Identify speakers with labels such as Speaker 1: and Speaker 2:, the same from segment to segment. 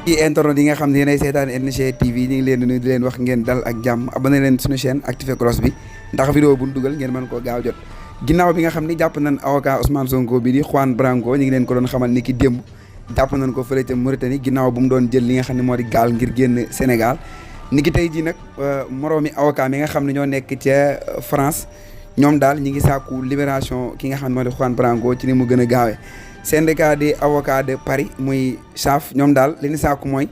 Speaker 1: ci internet yi nga xam ne yéenay seetaan NG TV ñu ngi leen di nuyu di leen wax ngeen dal ak jàmm abonné leen suñu chaîne activé cloche bi ndax vidéo bu ñu dugal ngeen mën koo gaaw jot ginnaaw bi nga xam ne jàpp nañ avocat Ousmane Sonko bi di Juan Branco ñu ngi leen ko doon xamal ni ki démb jàpp nañ ko fële ca Mauritanie ginnaaw bu mu doon jël li nga xam ne moo di gaal ngir génn Sénégal ni ki tey ji nag moroomi avocat mi nga xam ne ñoo nekk ca France ñoom daal ñi ngi sàkku libération ki nga xam ne moo di Juan Branco ci ni mu gën a gaawee syndicat des avocats de Paris muy SAF ñoom daal li ñu sàkku mooy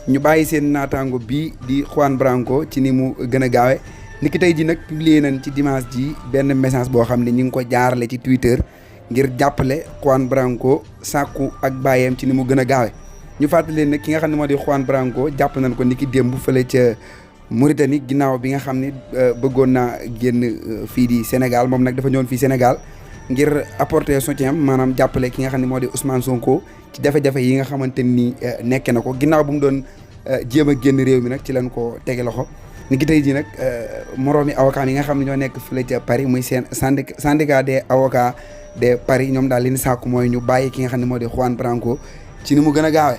Speaker 1: ñu bàyyi seen naataango bii di Juan Branco ci ni mu gën a gaawee niki tey ji nag publier nañ ci dimanche ji benn message boo xam ne ñu ngi ko jaarale ci Twitter ngir jàppale Juan Branco sàkku ak bàyyeem ci ni mu gën a gaawee ñu fàttali leen nag ki nga xam ne moo di Juan Branco jàpp nañ ko niki démb fële ca Mauritanie ginnaaw bi nga xam ne bëggoon naa génn fii di Sénégal moom nag dafa ñëwoon fii Sénégal ngir apporter soutien maanaam jàppale ki nga xam ne moo di Ousmane Sonko ci jafe-jafe yi nga xamante ni nekke na ko ginnaaw bu mu doon jéem a génn réew mi nag ci lañ ko tege loxo ni ki tey ji nag moroomi avocat yi nga xam ne ñoo nekk fële ca Paris muy seen syndicat des avocats de Paris ñoom daal li ñu sàkku mooy ñu bàyyi ki nga xam ne moo di Juan Branco ci ni mu gën a gaawee